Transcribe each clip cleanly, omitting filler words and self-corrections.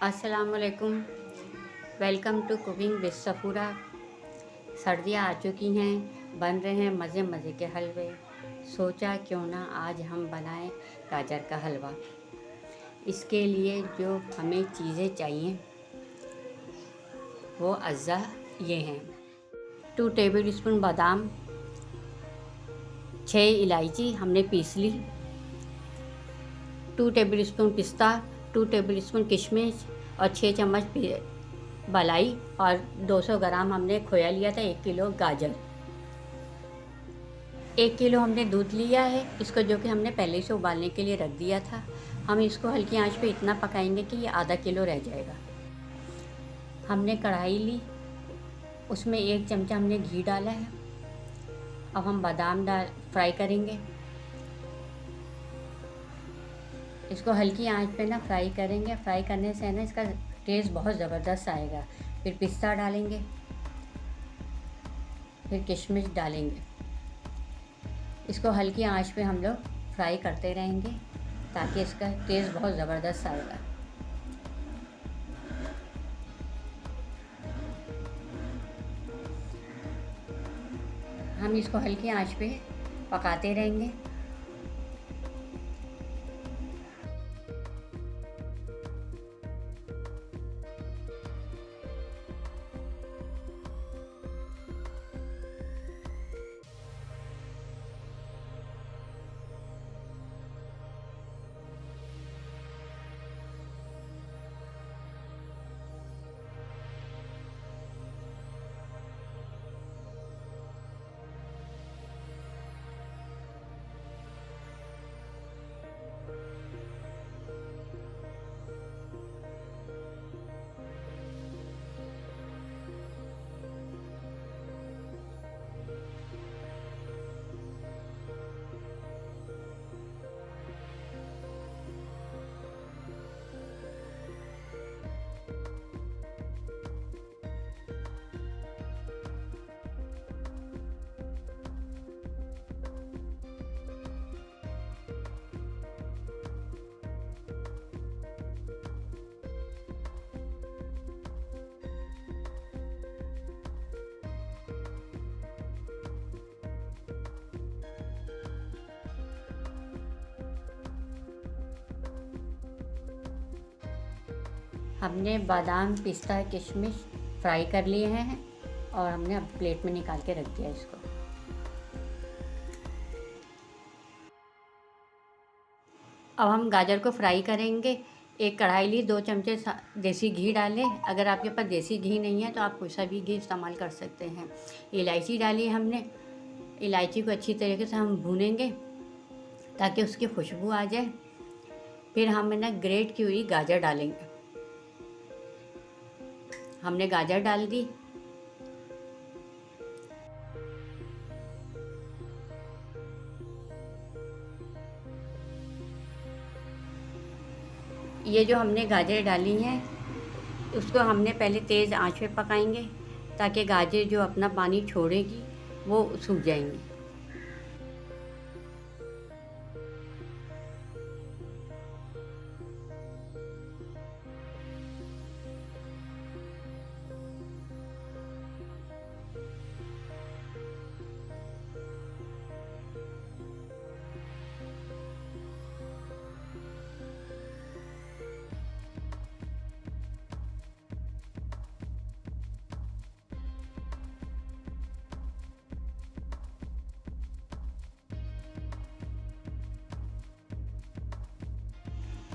अस्सलामुअलैकुम। Welcome to cooking with Safura. सर्दियाँ आ चुकी हैं, बन रहे हैं मज़े मज़े के हलवे। सोचा क्यों ना आज हम बनाएं गाजर का हलवा। इसके लिए जो हमें चीज़ें चाहिए वो अज्जा ये हैं: 2 टेबल स्पून बादाम, 6 इलायची हमने पीस ली, 2 टेबल स्पून पिस्ता, 2 टेबल स्पून किशमिश और 6 चम्मच मलाई और 200 ग्राम हमने खोया लिया था। 1 किलो गाजर, 1 किलो हमने दूध लिया है इसको, जो कि हमने पहले से उबालने के लिए रख दिया था। हम इसको हल्की आंच पे इतना पकाएंगे कि ये आधा किलो रह जाएगा। हमने कढ़ाई ली, उसमें 1 चमचा हमने घी डाला है। अब हम बादाम फ्राई करेंगे। इसको हल्की आंच पे ना फ्राई करेंगे। फ्राई करने से ना इसका टेस्ट बहुत ज़बरदस्त आएगा। फिर पिस्ता डालेंगे, फिर किशमिश डालेंगे। इसको हल्की आंच पे हम लोग फ्राई करते रहेंगे ताकि इसका टेस्ट बहुत ज़बरदस्त आएगा। हम इसको हल्की आंच पे पकाते रहेंगे। हमने बादाम, पिस्ता, किशमिश फ्राई कर लिए हैं और हमने अब प्लेट में निकाल के रख दिया इसको। अब हम गाजर को फ्राई करेंगे। एक कढ़ाई ली, 2 चमचे देसी घी डालें। अगर आपके पास देसी घी नहीं है तो आप कोई सा भी घी इस्तेमाल कर सकते हैं। इलायची डाली हमने। इलायची को अच्छी तरीके से हम भूनेंगे ताकि उसकी खुशबू आ जाए। फिर हम ना ग्रेट की हुई गाजर डालेंगे। हमने गाजर डाल दी। ये जो हमने गाजर डाली हैं उसको हमने पहले तेज़ आंच पे पकाएंगे ताकि गाजर जो अपना पानी छोड़ेगी वो सूख जाएंगी।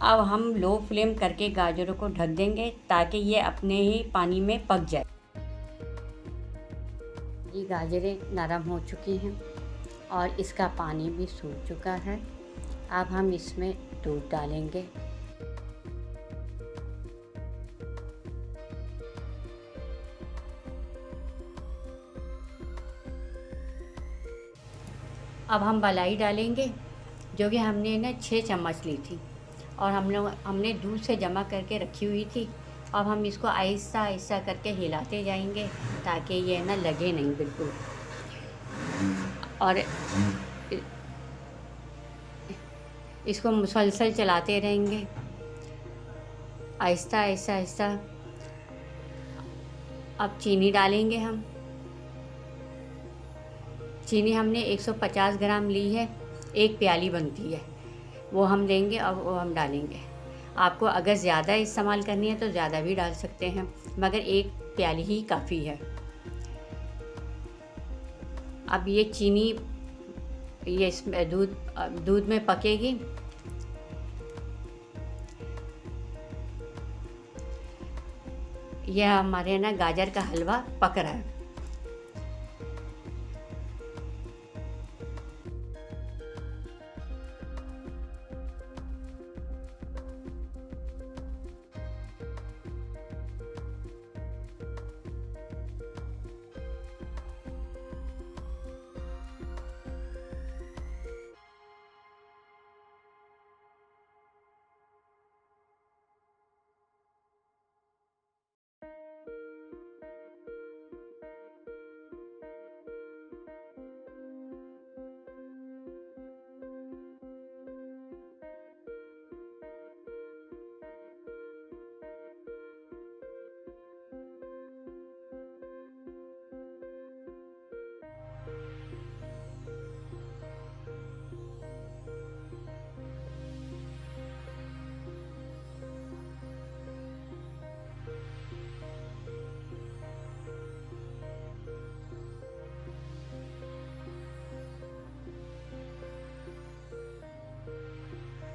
अब हम लो फ्लेम करके गाजरों को ढक देंगे ताकि ये अपने ही पानी में पक जाए। ये गाजरें नरम हो चुकी हैं और इसका पानी भी सूख चुका है। अब हम इसमें दूध डालेंगे। अब हम मलाई डालेंगे, जो कि हमने ना 6 चम्मच ली थी और हमने दूध से जमा करके रखी हुई थी। अब हम इसको आहिस्ता आहिस्ता करके हिलाते जाएंगे ताकि ये ना लगे नहीं बिल्कुल। और इसको मुसलसल चलाते रहेंगे आहिस्ता आहिस्ता आहिस्ता अब चीनी डालेंगे हम। चीनी हमने 150 ग्राम ली है, 1 प्याली बनती है, वो हम लेंगे और वो हम डालेंगे। आपको अगर ज़्यादा इस्तेमाल करनी है तो ज़्यादा भी डाल सकते हैं, मगर 1 प्याली ही काफ़ी है। अब ये चीनी ये इसमें दूध में पकेगी। यह हमारे ना गाजर का हलवा पक रहा है।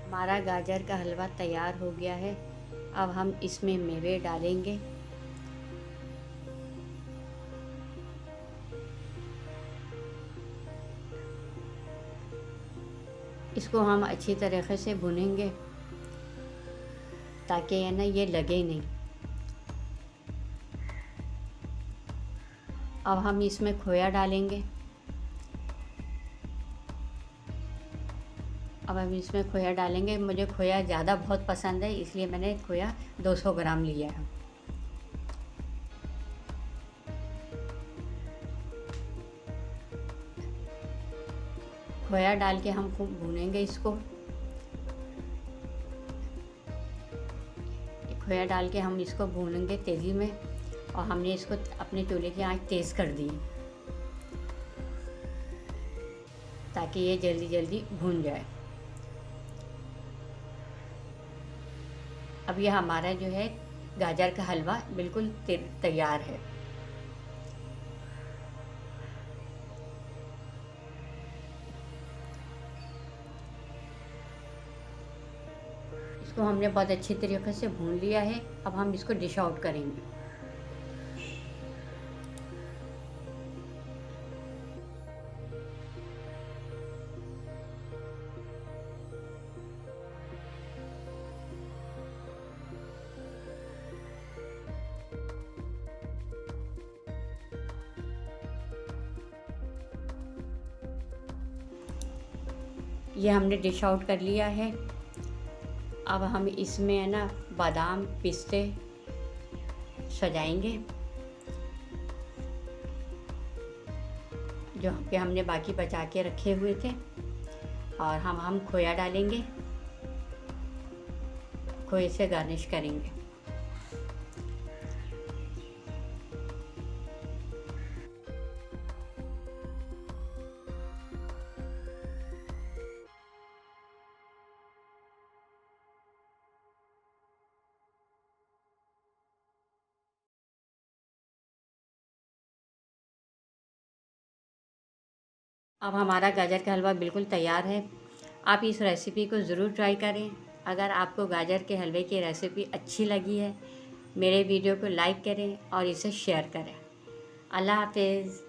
हमारा गाजर का हलवा तैयार हो गया है। अब हम इसमें मेवे डालेंगे। इसको हम अच्छी तरीके से भुनेंगे ताकि है ना ये लगे नहीं। अब हम इसमें खोया डालेंगे। अब हम इसमें खोया डालेंगे। मुझे खोया ज़्यादा बहुत पसंद है, इसलिए मैंने खोया 200 ग्राम लिया है। खोया डाल के हम खूब भूनेंगे इसको। खोया डाल के हम इसको भूनेंगे तेज़ी में, और हमने इसको अपने चूल्हे की आंच तेज़ कर दी ताकि ये जल्दी जल्दी भून जाए। अब यह हमारा जो है गाजर का हलवा बिल्कुल तैयार है। इसको हमने बहुत अच्छी तरीके से भून लिया है। अब हम इसको डिश आउट करेंगे। ये हमने डिश आउट कर लिया है। अब हम इसमें है ना बादाम पिस्ते सजाएंगे, जो कि हमने बाकी बचा के रखे हुए थे, और हम खोया डालेंगे, खोए से गार्निश करेंगे। अब हमारा गाजर का हलवा बिल्कुल तैयार है। आप इस रेसिपी को ज़रूर ट्राई करें। अगर आपको गाजर के हलवे की रेसिपी अच्छी लगी है, मेरे वीडियो को लाइक करें और इसे शेयर करें। अल्लाह हाफ़िज़।